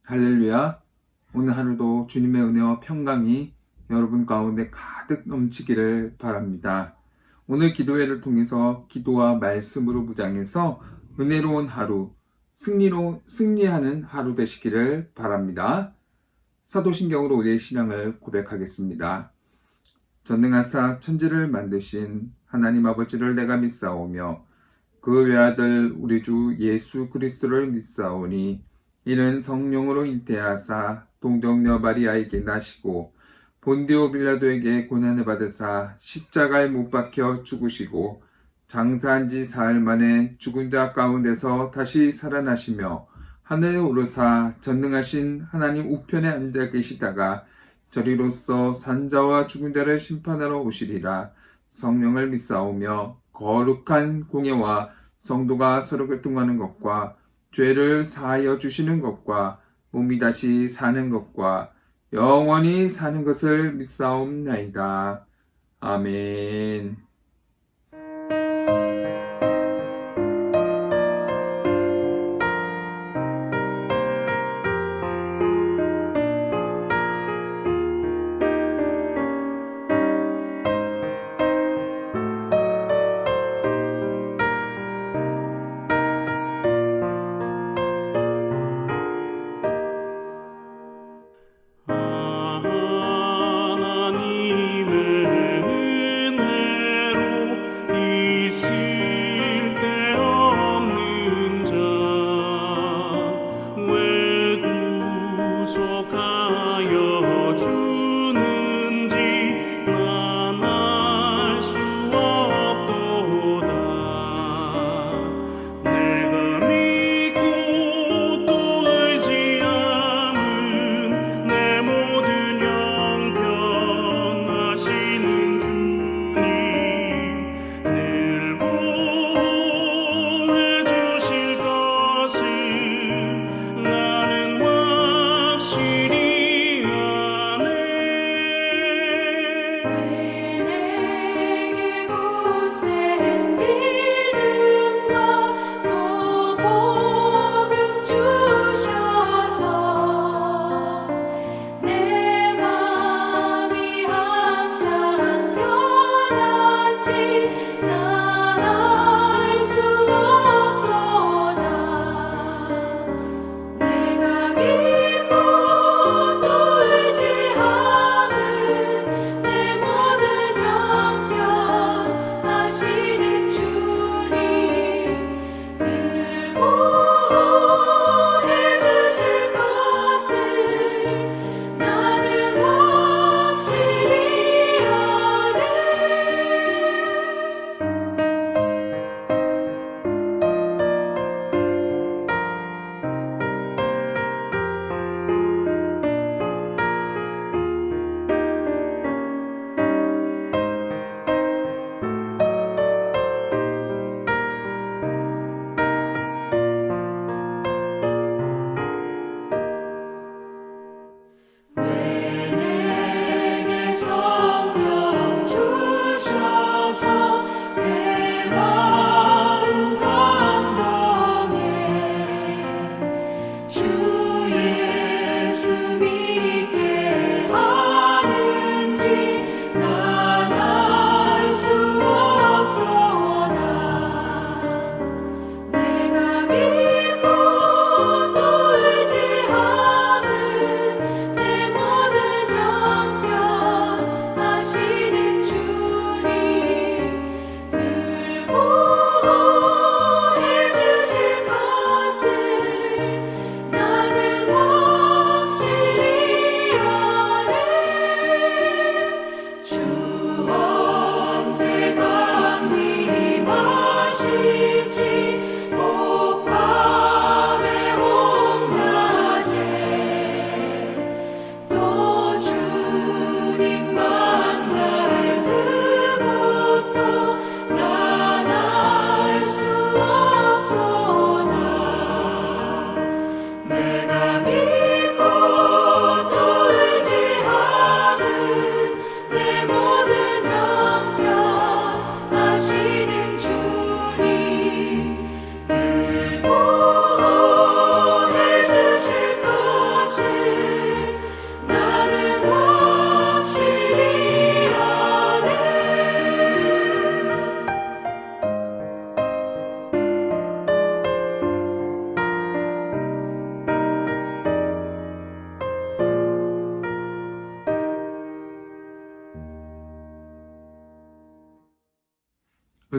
할렐루야. 오늘 하루도 주님의 은혜와 평강이 여러분 가운데 가득 넘치기를 바랍니다. 오늘 기도회를 통해서 기도와 말씀으로 무장해서 은혜로운 하루, 승리하는 하루 되시기를 바랍니다. 사도신경으로 우리의 신앙을 고백하겠습니다. 전능하사 천지를 만드신 하나님 아버지를 내가 믿사오며 그 외아들 우리 주 예수 그리스도를 믿사오니 이는 성령으로 잉태하사 동정녀 마리아에게 나시고 본디오 빌라도에게 고난을 받으사 십자가에 못 박혀 죽으시고 장사한 지 사흘 만에 죽은 자 가운데서 다시 살아나시며 하늘에 오르사 전능하신 하나님 우편에 앉아 계시다가 저리로서 산자와 죽은 자를 심판하러 오시리라. 성령을 믿사오며 거룩한 공예와 성도가 서로 교통하는 것과 죄를 사하여 주시는 것과 몸이 다시 사는 것과 영원히 사는 것을 믿사옵나이다. 아멘. 하나님의 은혜로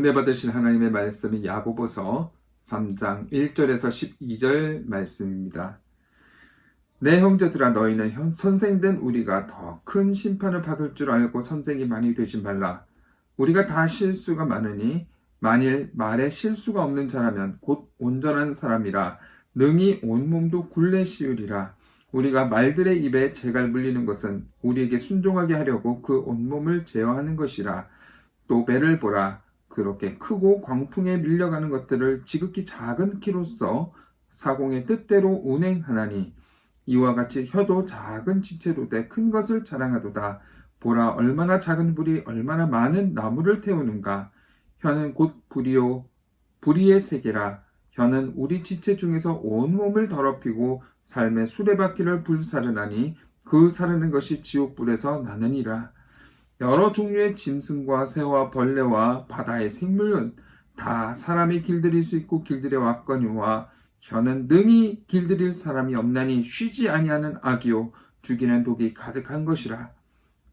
은혜 받으신 하나님의 말씀이 야고보서 3장 1절에서 12절 말씀입니다. 내 형제들아, 너희는 선생된 우리가 더 큰 심판을 받을 줄 알고 선생이 많이 되지 말라. 우리가 다 실수가 많으니 만일 말에 실수가 없는 자라면 곧 온전한 사람이라 능히 온몸도 굴레 씌우리라. 우리가 말들의 입에 재갈 물리는 것은 우리에게 순종하게 하려고 그 온몸을 제어하는 것이라. 또 배를 보라. 그렇게 크고 광풍에 밀려가는 것들을 지극히 작은 키로써 사공의 뜻대로 운행하나니 이와 같이 혀도 작은 지체로 돼 큰 것을 자랑하도다. 보라, 얼마나 작은 불이 얼마나 많은 나무를 태우는가. 혀는 곧 불이요 불의의 세계라. 혀는 우리 지체 중에서 온몸을 더럽히고 삶의 수레바퀴를 불사르나니 그 사르는 것이 지옥불에서 나느니라. 여러 종류의 짐승과 새와 벌레와 바다의 생물은 다 사람이 길들일 수 있고 길들여 왔거니와 혀는 능히 길들일 사람이 없나니 쉬지 아니하는 악이요 죽이는 독이 가득한 것이라.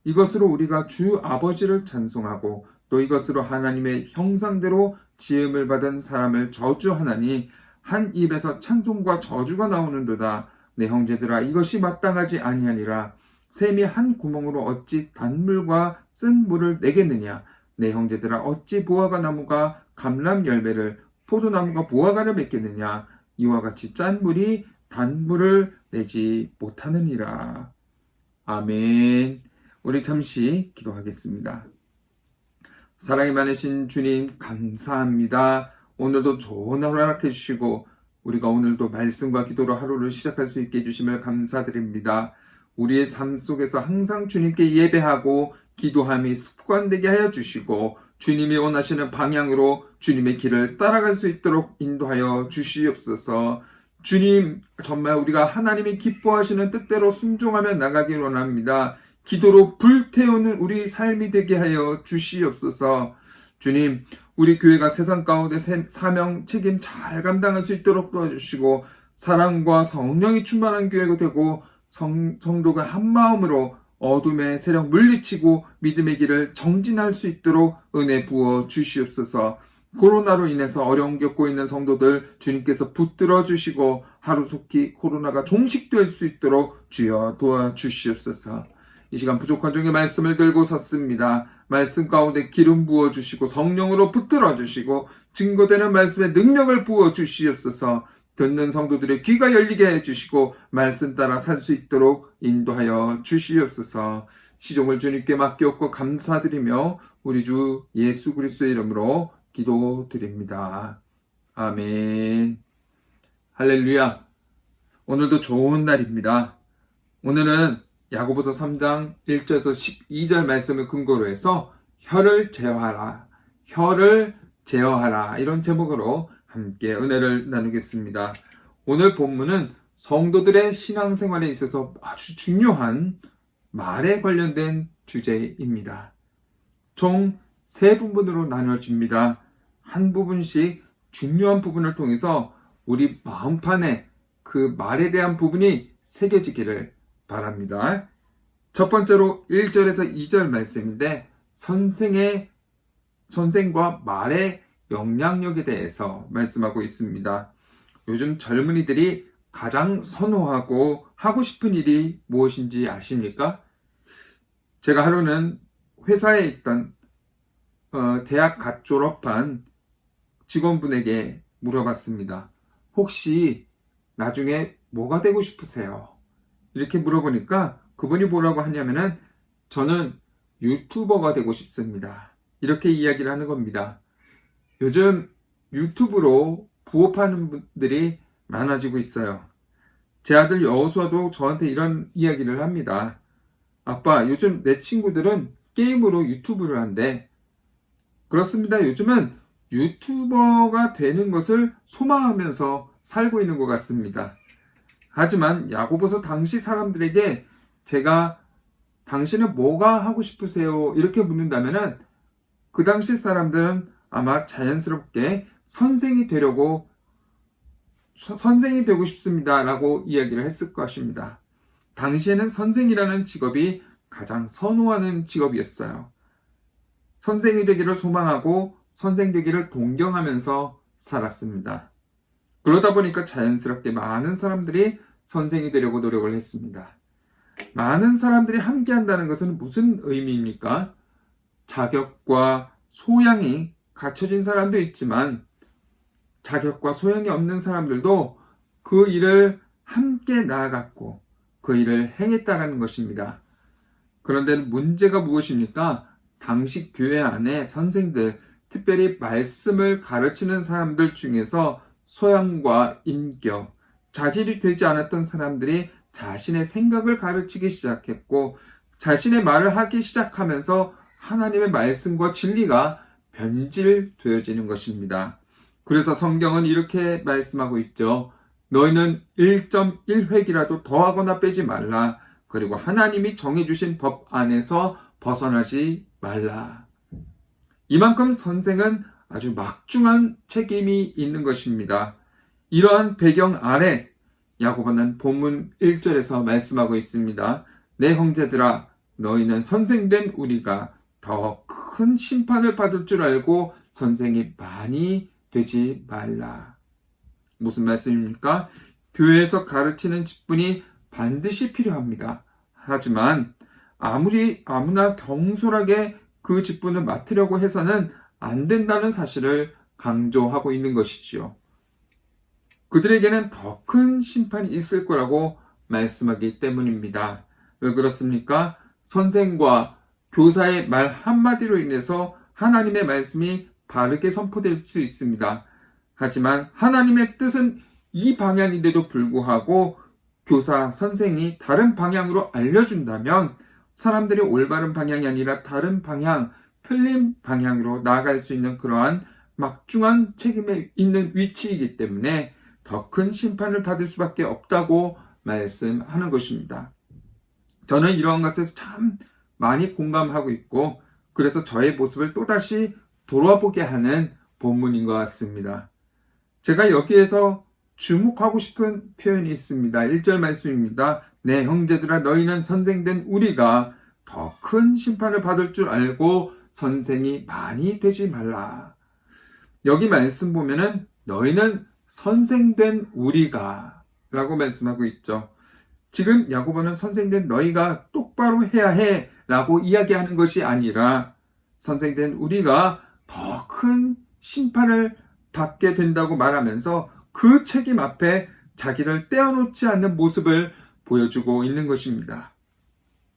이것으로 우리가 주 아버지를 찬송하고 또 이것으로 하나님의 형상대로 지음을 받은 사람을 저주하나니 한 입에서 찬송과 저주가 나오는도다. 내 형제들아, 이것이 마땅하지 아니하니라. 샘이 한 구멍으로 어찌 단물과 쓴 물을 내겠느냐. 내 형제들아, 어찌 무화과 나무가 감람 열매를 포도나무가 무화과를 맺겠느냐. 이와 같이 짠 물이 단물을 내지 못하느니라. 아멘. 우리 잠시 기도하겠습니다. 사랑이 많으신 주님, 감사합니다. 오늘도 좋은 하루 허락해 주시고 우리가 오늘도 말씀과 기도로 하루를 시작할 수 있게 해주심을 감사드립니다. 우리의 삶 속에서 항상 주님께 예배하고 기도함이 습관되게 하여 주시고 주님이 원하시는 방향으로 주님의 길을 따라갈 수 있도록 인도하여 주시옵소서. 주님, 정말 우리가 하나님이 기뻐하시는 뜻대로 순종하며 나가길 원합니다. 기도로 불태우는 우리 삶이 되게 하여 주시옵소서. 주님, 우리 교회가 세상 가운데 사명 책임 잘 감당할 수 있도록 도와주시고 사랑과 성령이 충만한 교회가 되고 성도가 한마음으로 어둠의 세력 물리치고 믿음의 길을 정진할 수 있도록 은혜 부어 주시옵소서. 코로나로 인해서 어려움 겪고 있는 성도들 주님께서 붙들어 주시고 하루속히 코로나가 종식될 수 있도록 주여 도와주시옵소서. 이 시간 부족한 종의 말씀을 들고 섰습니다. 말씀 가운데 기름 부어 주시고 성령으로 붙들어 주시고 증거되는 말씀에 능력을 부어 주시옵소서. 듣는 성도들의 귀가 열리게 해주시고 말씀 따라 살 수 있도록 인도하여 주시옵소서. 시종을 주님께 맡겼고 감사드리며 우리 주 예수 그리스도의 이름으로 기도드립니다. 아멘. 할렐루야. 오늘도 좋은 날입니다. 오늘은 야고보서 3장 1절에서 12절 말씀을 근거로 해서 혀를 제어하라, 혀를 제어하라, 이런 제목으로 함께 은혜를 나누겠습니다. 오늘 본문은 성도들의 신앙생활에 있어서 아주 중요한 말에 관련된 주제입니다. 총 3부분으로 나뉘어집니다. 한 부분씩 중요한 부분을 통해서 우리 마음판에 그 말에 대한 부분이 새겨지기를 바랍니다. 첫 번째로 1절에서 2절 말씀인데 선생과 말의 영향력에 대해서 말씀하고 있습니다. 요즘 젊은이들이 가장 선호하고 하고 싶은 일이 무엇인지 아십니까? 제가 하루는 회사에 있던 대학 갓 졸업한 직원분에게 물어봤습니다. 혹시 나중에 뭐가 되고 싶으세요? 이렇게 물어보니까 그분이 뭐라고 하냐면은 저는 유튜버가 되고 싶습니다. 이렇게 이야기를 하는 겁니다. 요즘 유튜브로 부업하는 분들이 많아지고 있어요. 제 아들 여호수아도 저한테 이런 이야기를 합니다. 아빠, 요즘 내 친구들은 게임으로 유튜브를 한대. 그렇습니다. 요즘은 유튜버가 되는 것을 소망하면서 살고 있는 것 같습니다. 하지만 야고보서 당시 사람들에게 제가 당신은 뭐가 하고 싶으세요? 이렇게 묻는다면은 그 당시 사람들은 아마 자연스럽게 선생이 되고 싶습니다 라고 이야기를 했을 것입니다. 당시에는 선생이라는 직업이 가장 선호하는 직업이었어요. 선생이 되기를 소망하고 선생 되기를 동경하면서 살았습니다. 그러다 보니까 자연스럽게 많은 사람들이 선생이 되려고 노력을 했습니다. 많은 사람들이 함께 한다는 것은 무슨 의미입니까? 자격과 소양이 갖춰진 사람도 있지만 자격과 소양이 없는 사람들도 그 일을 함께 나아갔고 그 일을 행했다는 것입니다. 그런데 문제가 무엇입니까? 당시 교회 안에 선생들, 특별히 말씀을 가르치는 사람들 중에서 소양과 인격, 자질이 되지 않았던 사람들이 자신의 생각을 가르치기 시작했고 자신의 말을 하기 시작하면서 하나님의 말씀과 진리가 변질되어지는 것입니다. 그래서 성경은 이렇게 말씀하고 있죠. 너희는 1.1획이라도 더하거나 빼지 말라. 그리고 하나님이 정해주신 법 안에서 벗어나지 말라. 이만큼 선생은 아주 막중한 책임이 있는 것입니다. 이러한 배경 아래 야고보는 본문 1절에서 말씀하고 있습니다. 내 형제들아 너희는 선생된 우리가 더 큰 심판을 받을 줄 알고 선생이 많이 되지 말라. 무슨 말씀입니까? 교회에서 가르치는 직분이 반드시 필요합니다. 하지만 아무나 경솔하게 그 직분을 맡으려고 해서는 안 된다는 사실을 강조하고 있는 것이지요. 그들에게는 더 큰 심판이 있을 거라고 말씀하기 때문입니다. 왜 그렇습니까? 선생과 교사의 말 한마디로 인해서 하나님의 말씀이 바르게 선포될 수 있습니다. 하지만 하나님의 뜻은 이 방향인데도 불구하고 교사, 선생이 다른 방향으로 알려준다면 사람들이 올바른 방향이 아니라 다른 방향, 틀린 방향으로 나아갈 수 있는 그러한 막중한 책임에 있는 위치이기 때문에 더 큰 심판을 받을 수밖에 없다고 말씀하는 것입니다. 저는 이러한 것에 참 많이 공감하고 있고 그래서 저의 모습을 또다시 돌아보게 하는 본문인 것 같습니다. 제가 여기에서 주목하고 싶은 표현이 있습니다. 1절 말씀입니다. 내 형제들아 너희는 선생된 우리가 더 큰 심판을 받을 줄 알고 선생이 많이 되지 말라. 여기 말씀 보면은 너희는 선생된 우리가 라고 말씀하고 있죠. 지금 야고보는 선생된 너희가 똑바로 해야 해 라고 이야기하는 것이 아니라 선생된 우리가 더 큰 심판을 받게 된다고 말하면서 그 책임 앞에 자기를 떼어놓지 않는 모습을 보여주고 있는 것입니다.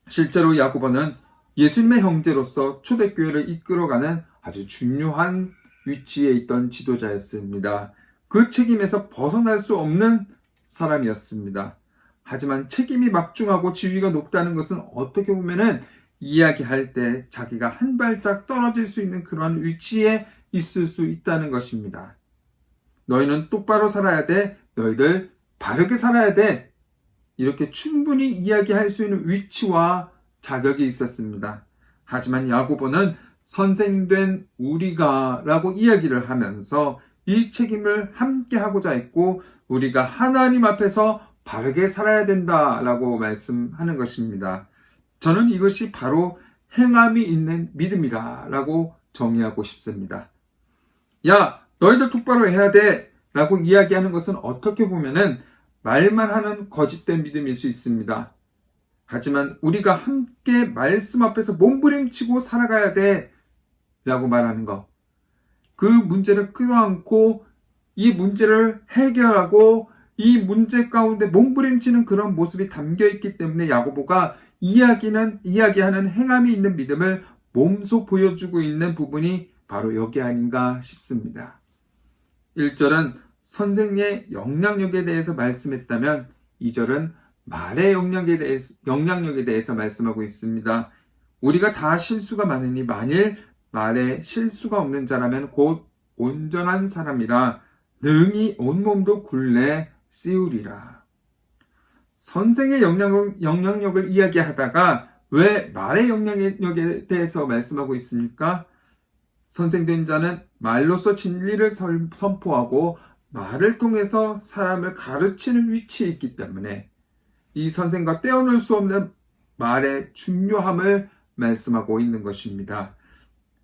실제로 야고보는 예수님의 형제로서 초대교회를 이끌어가는 아주 중요한 위치에 있던 지도자였습니다. 그 책임에서 벗어날 수 없는 사람이었습니다. 하지만 책임이 막중하고 지위가 높다는 것은 어떻게 보면은 이야기할 때 자기가 한 발짝 떨어질 수 있는 그런 위치에 있을 수 있다는 것입니다. 너희는 똑바로 살아야 돼. 너희들 바르게 살아야 돼. 이렇게 충분히 이야기할 수 있는 위치와 자격이 있었습니다. 하지만 야고보는 선생된 우리가 라고 이야기를 하면서 이 책임을 함께 하고자 했고 우리가 하나님 앞에서 바르게 살아야 된다라고 말씀하는 것입니다. 저는 이것이 바로 행함이 있는 믿음이다 라고 정의하고 싶습니다. 야, 너희들 똑바로 해야 돼 라고 이야기하는 것은 어떻게 보면은 말만 하는 거짓된 믿음일 수 있습니다. 하지만 우리가 함께 말씀 앞에서 몸부림치고 살아가야 돼 라고 말하는 것. 그 문제를 끌어안고 이 문제를 해결하고 이 문제 가운데 몸부림치는 그런 모습이 담겨있기 때문에 야고보가 이야기하는 행함이 있는 믿음을 몸소 보여주고 있는 부분이 바로 여기 아닌가 싶습니다. 1절은 선생의 영향력에 대해서 말씀했다면 2절은 말의 영향력에 대해서 말씀하고 있습니다. 우리가 다 실수가 많으니 만일 말에 실수가 없는 자라면 곧 온전한 사람이라 능히 온몸도 굴레 씌우리라. 선생의 영향력을 이야기하다가 왜 말의 영향력에 대해서 말씀하고 있습니까? 선생된 자는 말로써 진리를 선포하고 말을 통해서 사람을 가르치는 위치에 있기 때문에 이 선생과 떼어놓을 수 없는 말의 중요함을 말씀하고 있는 것입니다.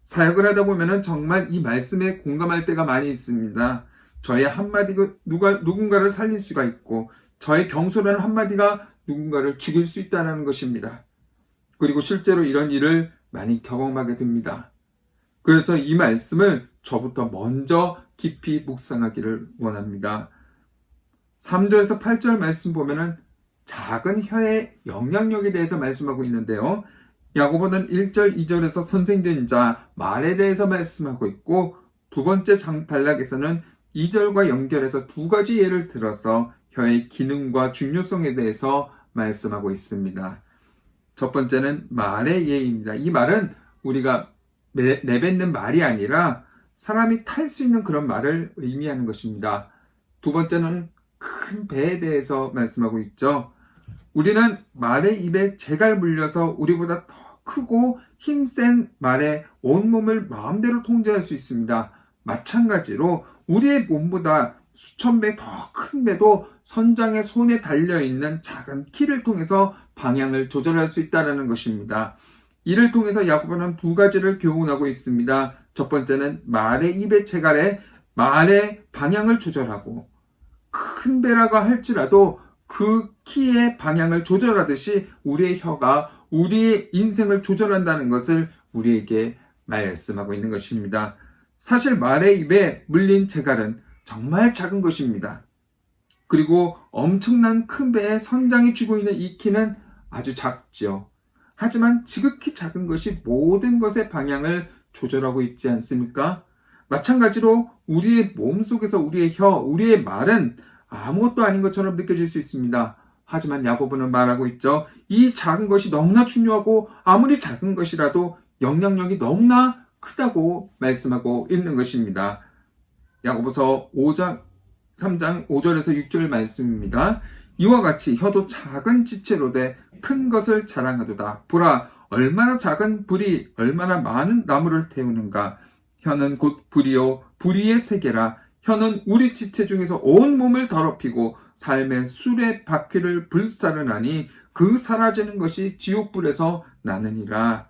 사역을 하다 보면은 정말 이 말씀에 공감할 때가 많이 있습니다. 저의 한마디가 누군가를 살릴 수가 있고, 저의 경솔한 한마디가 누군가를 죽일 수 있다는 것입니다. 그리고 실제로 이런 일을 많이 경험하게 됩니다. 그래서 이 말씀을 저부터 먼저 깊이 묵상하기를 원합니다. 3절에서 8절 말씀 보면은 작은 혀의 영향력에 대해서 말씀하고 있는데요. 야고보는 1절, 2절에서 선생된 자, 말에 대해서 말씀하고 있고, 두 번째 단락에서는 2절과 연결해서 두 가지 예를 들어서 혀의 기능과 중요성에 대해서 말씀하고 있습니다. 첫 번째는 말의 예입니다. 이 말은 우리가 내뱉는 말이 아니라 사람이 탈 수 있는 그런 말을 의미하는 것입니다. 두 번째는 큰 배에 대해서 말씀하고 있죠. 우리는 말의 입에 재갈 물려서 우리보다 더 크고 힘센 말에 온몸을 마음대로 통제할 수 있습니다. 마찬가지로 우리의 몸보다 수천 배 더 큰 배도 선장의 손에 달려있는 작은 키를 통해서 방향을 조절할 수 있다는 것입니다. 이를 통해서 야고보는 두 가지를 교훈하고 있습니다. 첫 번째는 말의 입의 재갈에 말의 방향을 조절하고, 큰 배라고 할지라도 그 키의 방향을 조절하듯이 우리의 혀가 우리의 인생을 조절한다는 것을 우리에게 말씀하고 있는 것입니다. 사실 말의 입에 물린 재갈은 정말 작은 것입니다. 그리고 엄청난 큰 배에 선장이 쥐고 있는 이 키는 아주 작죠. 하지만 지극히 작은 것이 모든 것의 방향을 조절하고 있지 않습니까? 마찬가지로 우리의 몸 속에서 우리의 혀, 우리의 말은 아무것도 아닌 것처럼 느껴질 수 있습니다. 하지만 야고보는 말하고 있죠. 이 작은 것이 너무나 중요하고 아무리 작은 것이라도 영향력이 너무나 크다고 말씀하고 있는 것입니다. 야고보서 3장 5절에서 6절 말씀입니다. 이와 같이 혀도 작은 지체로되 큰 것을 자랑하도다. 보라, 얼마나 작은 불이 얼마나 많은 나무를 태우는가. 혀는 곧 불이요 불의의 세계라. 혀는 우리 지체 중에서 온 몸을 더럽히고 삶의 수레 바퀴를 불사르나니 그 사라지는 것이 지옥불에서 나느니라.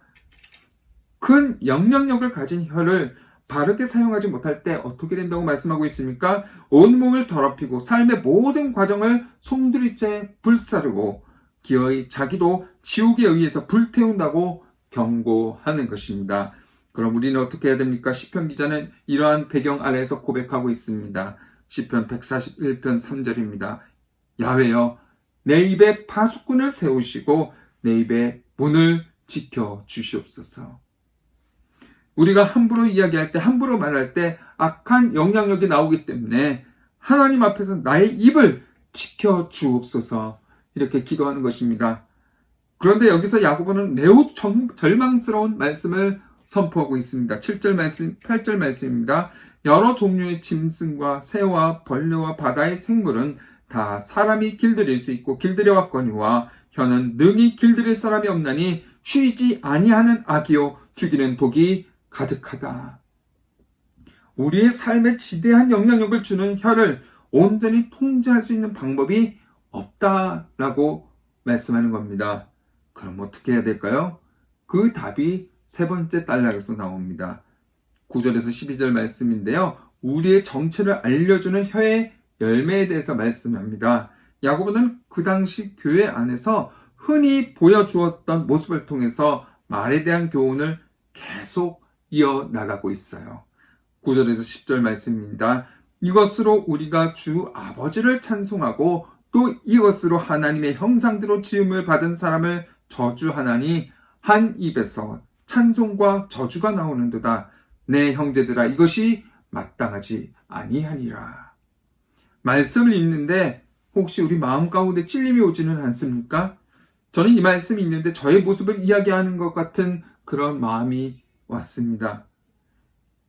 큰 영향력을 가진 혀를 바르게 사용하지 못할 때 어떻게 된다고 말씀하고 있습니까? 온몸을 더럽히고 삶의 모든 과정을 송두리째 불사르고 기어이 자기도 지옥에 의해서 불태운다고 경고하는 것입니다. 그럼 우리는 어떻게 해야 됩니까? 시편 기자는 이러한 배경 아래에서 고백하고 있습니다. 시편 141편 3절입니다. 야훼여, 내 입에 파수꾼을 세우시고 내 입에 문을 지켜 주시옵소서. 우리가 함부로 이야기할 때, 함부로 말할 때 악한 영향력이 나오기 때문에 하나님 앞에서 나의 입을 지켜 주옵소서, 이렇게 기도하는 것입니다. 그런데 여기서 야고보는 매우 절망스러운 말씀을 선포하고 있습니다. 7절 말씀, 8절 말씀입니다. 여러 종류의 짐승과 새와 벌레와 바다의 생물은 다 사람이 길들일 수 있고 길들여 왔거니와 혀는 능히 길들일 사람이 없나니 쉬지 아니하는 악이요 죽이는 독이 가득하다. 우리의 삶에 지대한 영향력을 주는 혀를 온전히 통제할 수 있는 방법이 없다라고 말씀하는 겁니다. 그럼 어떻게 해야 될까요? 그 답이 세 번째 단락에서 나옵니다. 9절에서 12절 말씀인데요. 우리의 정체를 알려주는 혀의 열매에 대해서 말씀합니다. 야고보는 그 당시 교회 안에서 흔히 보여주었던 모습을 통해서 말에 대한 교훈을 계속 이어나가고 있어요. 9절에서 10절 말씀입니다. 이것으로 우리가 주 아버지를 찬송하고 또 이것으로 하나님의 형상대로 지음을 받은 사람을 저주하나니 한 입에서 찬송과 저주가 나오는도다. 내 형제들아, 이것이 마땅하지 아니하니라. 말씀을 읽는데 혹시 우리 마음 가운데 찔림이 오지는 않습니까? 저는 이 말씀이 있는데 저의 모습을 이야기하는 것 같은 그런 마음이 왔습니다.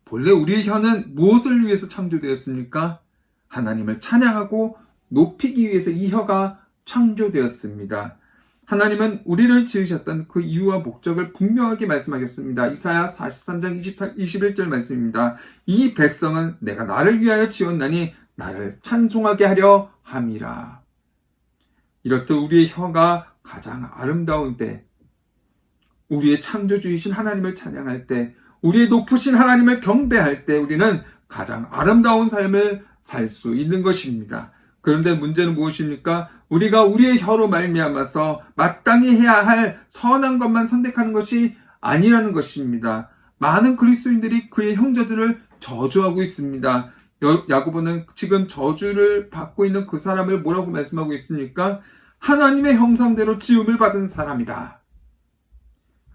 본래 우리의 혀는 무엇을 위해서 창조되었습니까? 하나님을 찬양하고 높이기 위해서 이 혀가 창조되었습니다. 하나님은 우리를 지으셨던 그 이유와 목적을 분명하게 말씀하셨습니다. 이사야 43장 21절 말씀입니다. 이 백성은 내가 나를 위하여 지었나니 나를 찬송하게 하려 함이라. 이렇듯 우리의 혀가 가장 아름다운 때, 우리의 창조주이신 하나님을 찬양할 때, 우리의 높으신 하나님을 경배할 때 우리는 가장 아름다운 삶을 살 수 있는 것입니다. 그런데 문제는 무엇입니까? 우리가 우리의 혀로 말미암아서 마땅히 해야 할 선한 것만 선택하는 것이 아니라는 것입니다. 많은 그리스도인들이 그의 형제들을 저주하고 있습니다. 야고보는 지금 저주를 받고 있는 그 사람을 뭐라고 말씀하고 있습니까? 하나님의 형상대로 지음을 받은 사람이다.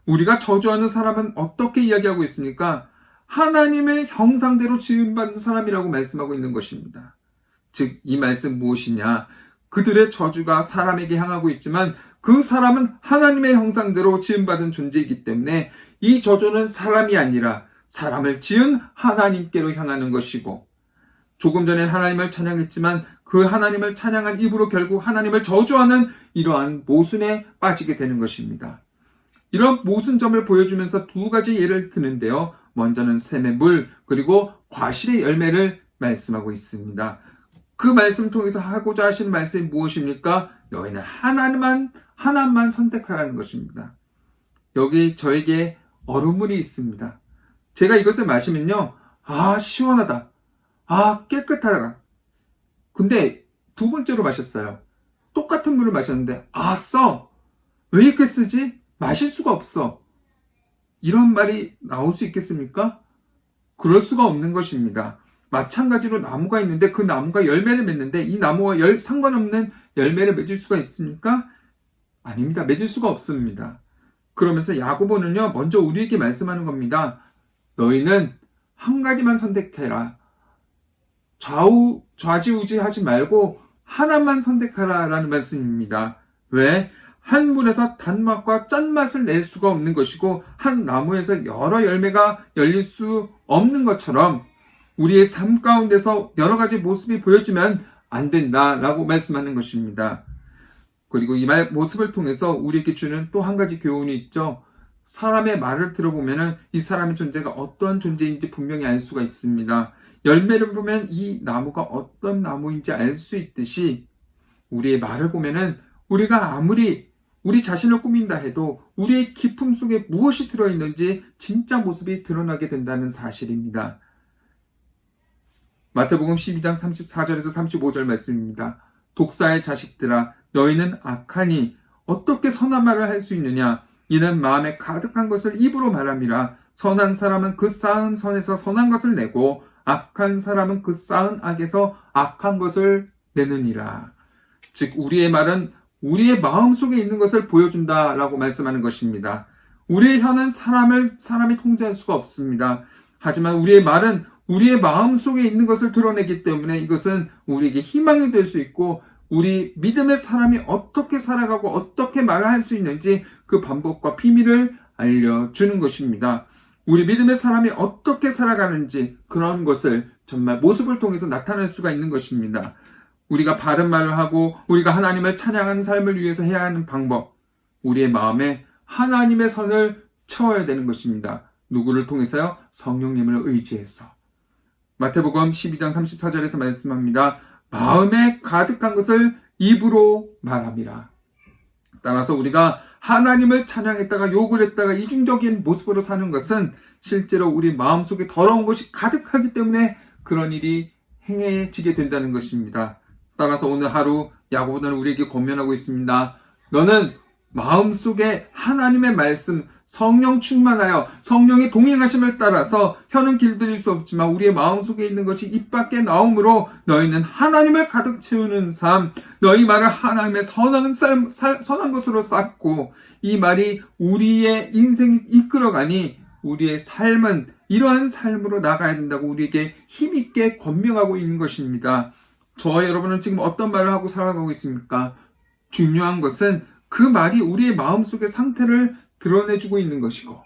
우리가 저주하는 사람은 어떻게 이야기하고 있습니까? 하나님의 형상대로 지음받은 사람이라고 말씀하고 있는 것입니다. 즉, 이 말씀 무엇이냐? 그들의 저주가 사람에게 향하고 있지만 그 사람은 하나님의 형상대로 지음받은 존재이기 때문에 이 저주는 사람이 아니라 사람을 지은 하나님께로 향하는 것이고, 조금 전엔 하나님을 찬양했지만 그 하나님을 찬양한 입으로 결국 하나님을 저주하는 이러한 모순에 빠지게 되는 것입니다. 이런 모순점을 보여주면서 두 가지 예를 드는데요. 먼저는 샘의 물, 그리고 과실의 열매를 말씀하고 있습니다. 그 말씀 통해서 하고자 하시는 말씀이 무엇입니까? 너희는 하나만 선택하라는 것입니다. 여기 저에게 얼음물이 있습니다. 제가 이것을 마시면요, 시원하다. 깨끗하다. 근데 두 번째로 마셨어요. 똑같은 물을 마셨는데, 써. 왜 이렇게 쓰지? 마실 수가 없어. 이런 말이 나올 수 있겠습니까? 그럴 수가 없는 것입니다. 마찬가지로 나무가 있는데 그 나무가 열매를 맺는데 이 나무와 상관없는 열매를 맺을 수가 있습니까? 아닙니다. 맺을 수가 없습니다. 그러면서 야고보는요, 먼저 우리에게 말씀하는 겁니다. 너희는 한 가지만 선택해라. 좌지우지하지 말고 하나만 선택하라 라는 말씀입니다. 왜? 한 물에서 단맛과 짠맛을 낼 수가 없는 것이고 한 나무에서 여러 열매가 열릴 수 없는 것처럼 우리의 삶 가운데서 여러 가지 모습이 보여지면 안 된다라고 말씀하는 것입니다. 그리고 이 모습을 통해서 우리에게 주는 또 한 가지 교훈이 있죠. 사람의 말을 들어보면 이 사람의 존재가 어떤 존재인지 분명히 알 수가 있습니다. 열매를 보면 이 나무가 어떤 나무인지 알 수 있듯이 우리의 말을 보면 우리가 아무리 우리 자신을 꾸민다 해도 우리의 기품 속에 무엇이 들어있는지 진짜 모습이 드러나게 된다는 사실입니다. 마태복음 12장 34절에서 35절 말씀입니다. 독사의 자식들아, 너희는 악하니 어떻게 선한 말을 할 수 있느냐? 이는 마음에 가득한 것을 입으로 말함이라. 선한 사람은 그 쌓은 선에서 선한 것을 내고 악한 사람은 그 쌓은 악에서 악한 것을 내느니라. 즉, 우리의 말은 우리의 마음속에 있는 것을 보여준다라고 말씀하는 것입니다. 우리의 혀는 사람이 통제할 수가 없습니다. 하지만 우리의 말은 우리의 마음속에 있는 것을 드러내기 때문에 이것은 우리에게 희망이 될 수 있고 우리 믿음의 사람이 어떻게 살아가고 어떻게 말을 할 수 있는지 그 방법과 비밀을 알려주는 것입니다. 우리 믿음의 사람이 어떻게 살아가는지 그런 것을 정말 모습을 통해서 나타낼 수가 있는 것입니다. 우리가 바른 말을 하고 우리가 하나님을 찬양하는 삶을 위해서 해야 하는 방법, 우리의 마음에 하나님의 선을 채워야 되는 것입니다. 누구를 통해서요? 성령님을 의지해서. 마태복음 12장 34절에서 말씀합니다. 마음에 가득한 것을 입으로 말함이라. 따라서 우리가 하나님을 찬양했다가 욕을 했다가 이중적인 모습으로 사는 것은 실제로 우리 마음속에 더러운 것이 가득하기 때문에 그런 일이 행해지게 된다는 것입니다. 따라서 오늘 하루 야고보는 우리에게 권면하고 있습니다. 너는 마음속에 하나님의 말씀, 성령 충만하여 성령의 동행하심을 따라서 혀는 길들일 수 없지만 우리의 마음속에 있는 것이 입 밖에 나오므로 너희는 하나님을 가득 채우는 삶, 너희 말을 하나님의 선한 것으로 쌓고 이 말이 우리의 인생을 이끌어가니 우리의 삶은 이러한 삶으로 나가야 된다고 우리에게 힘있게 권명하고 있는 것입니다. 저와 여러분은 지금 어떤 말을 하고 살아가고 있습니까? 중요한 것은 그 말이 우리의 마음속의 상태를 드러내주고 있는 것이고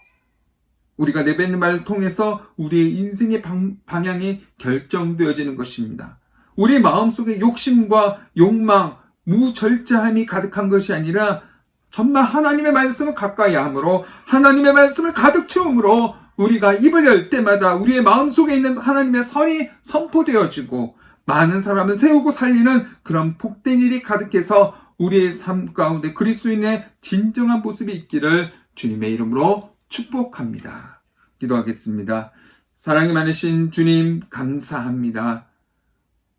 우리가 내뱉는 말을 통해서 우리의 인생의 방향이 결정되어지는 것입니다. 우리 마음속에 욕심과 욕망, 무절제함이 가득한 것이 아니라 정말 하나님의 말씀을 가까이 함으로 하나님의 말씀을 가득 채움으로 우리가 입을 열 때마다 우리의 마음속에 있는 하나님의 선이 선포되어지고 많은 사람을 세우고 살리는 그런 복된 일이 가득해서 우리의 삶 가운데 그리스도인의 진정한 모습이 있기를 주님의 이름으로 축복합니다. 기도하겠습니다. 사랑이 많으신 주님 감사합니다.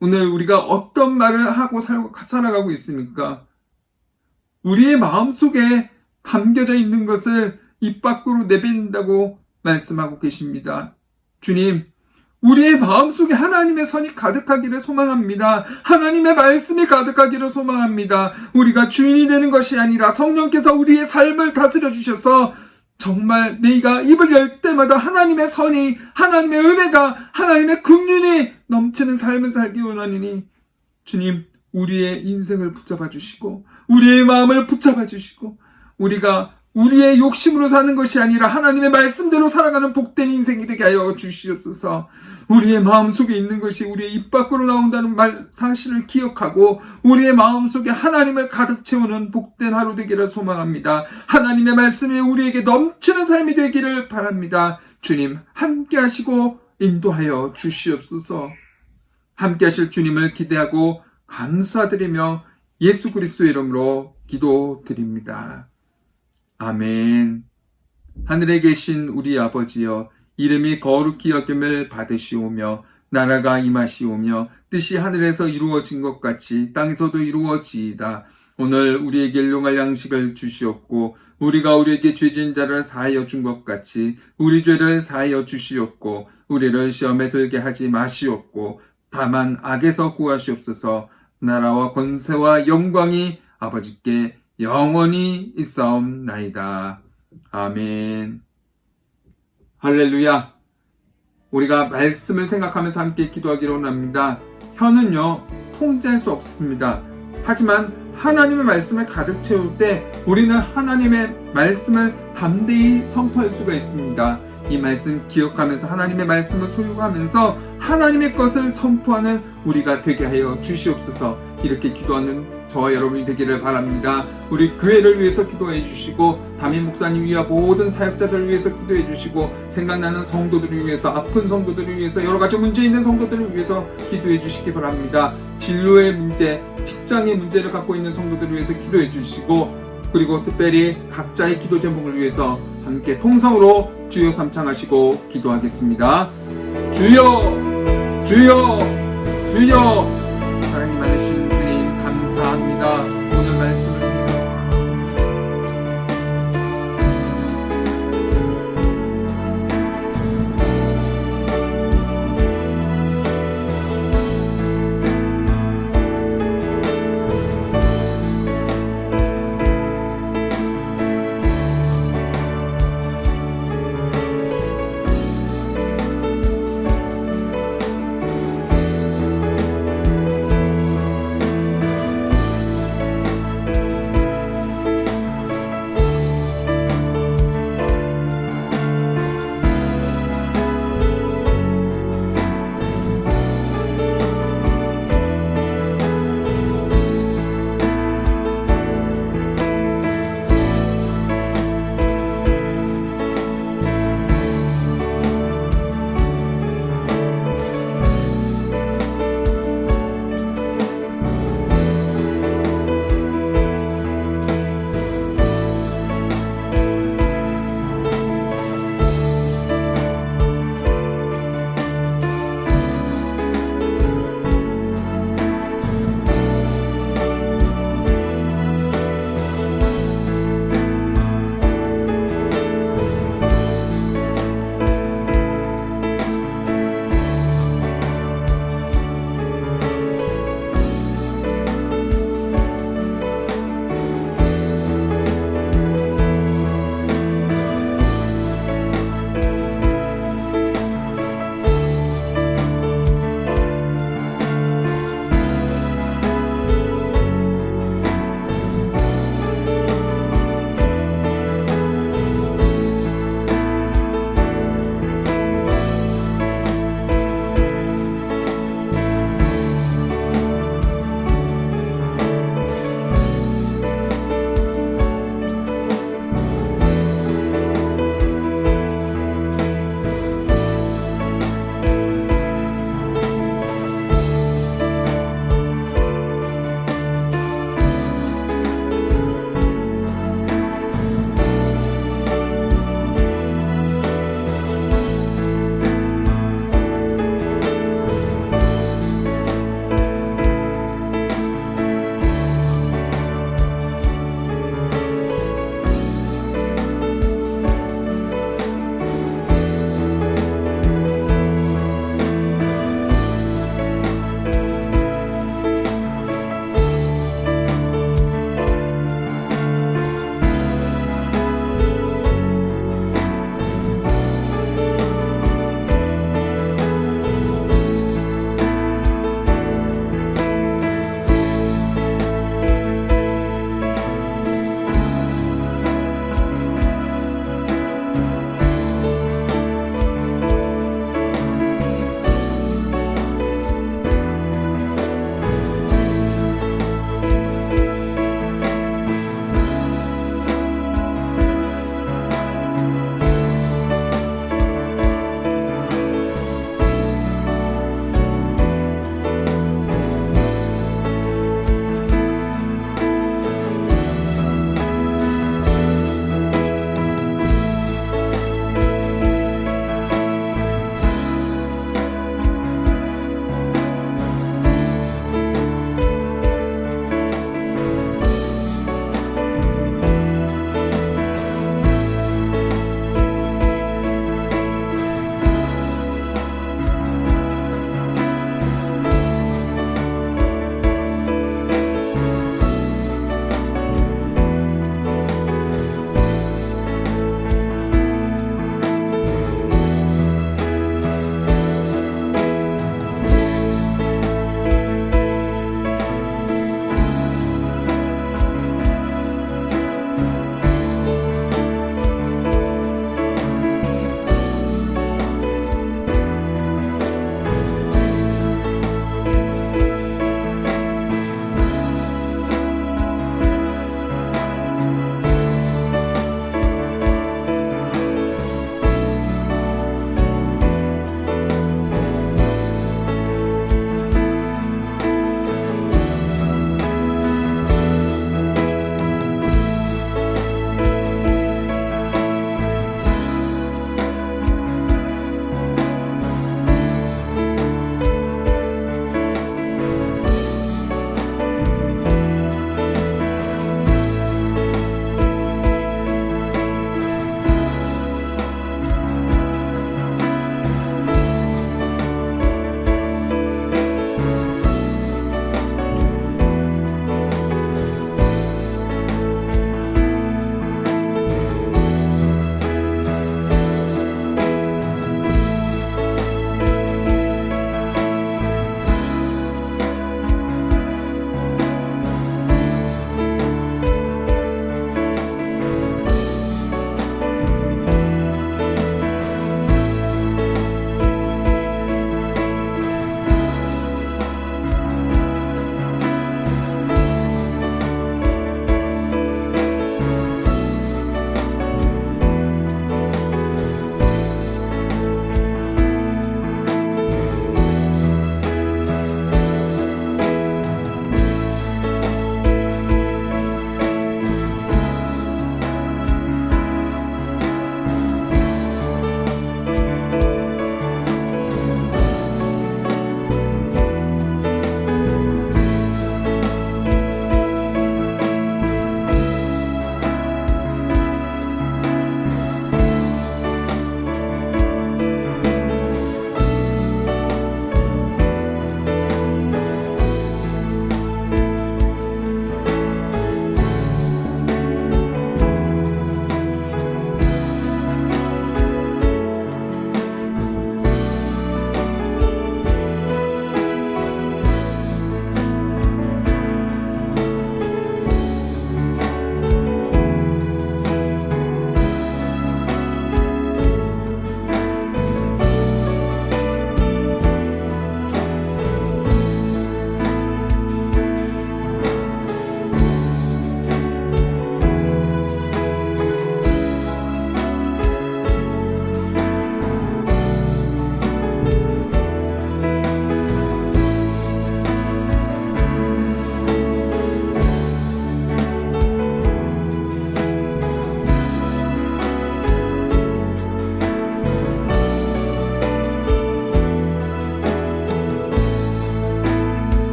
오늘 우리가 어떤 말을 하고 살아가고 있습니까? 우리의 마음속에 담겨져 있는 것을 입 밖으로 내뱉는다고 말씀하고 계십니다. 주님, 우리의 마음속에 하나님의 선이 가득하기를 소망합니다. 하나님의 말씀이 가득하기를 소망합니다. 우리가 주인이 되는 것이 아니라 성령께서 우리의 삶을 다스려 주셔서 정말 내가 입을 열 때마다 하나님의 선이, 하나님의 은혜가, 하나님의 긍휼이 넘치는 삶을 살기 원하느니 주님, 우리의 인생을 붙잡아 주시고 우리의 마음을 붙잡아 주시고 우리가 우리의 욕심으로 사는 것이 아니라 하나님의 말씀대로 살아가는 복된 인생이 되게 하여 주시옵소서. 우리의 마음속에 있는 것이 우리의 입 밖으로 나온다는 사실을 기억하고 우리의 마음속에 하나님을 가득 채우는 복된 하루 되기를 소망합니다. 하나님의 말씀이 우리에게 넘치는 삶이 되기를 바랍니다. 주님, 함께 하시고 인도하여 주시옵소서. 함께 하실 주님을 기대하고 감사드리며 예수 그리스도의 이름으로 기도드립니다. 아멘. 하늘에 계신 우리 아버지여, 이름이 거룩히 여김을 받으시오며 나라가 임하시오며 뜻이 하늘에서 이루어진 것 같이 땅에서도 이루어지이다. 오늘 우리에게 일용할 양식을 주시옵고 우리가 우리에게 죄진 자를 사하여 준 것 같이 우리 죄를 사하여 주시옵고 우리를 시험에 들게 하지 마시옵고 다만 악에서 구하시옵소서. 나라와 권세와 영광이 아버지께 영원히 있사옵나이다. 아멘. 할렐루야. 우리가 말씀을 생각하면서 함께 기도하기를 원합니다. 혀는요, 통제할 수 없습니다. 하지만 하나님의 말씀을 가득 채울 때 우리는 하나님의 말씀을 담대히 선포할 수가 있습니다. 이 말씀 기억하면서 하나님의 말씀을 소유하면서 하나님의 것을 선포하는 우리가 되게 하여 주시옵소서. 이렇게 기도하는 저와 여러분이 되기를 바랍니다. 우리 교회를 위해서 기도해 주시고 담임 목사님 위와 모든 사역자들을 위해서 기도해 주시고 생각나는 성도들을 위해서, 아픈 성도들을 위해서, 여러 가지 문제 있는 성도들을 위해서 기도해 주시기 바랍니다. 진로의 문제, 직장의 문제를 갖고 있는 성도들을 위해서 기도해 주시고 그리고 특별히 각자의 기도 제목을 위해서 함께 통성으로 주여 삼창하시고 기도하겠습니다. 주여, 주여, 주여. 하나님 많으신 주님 감사합니다.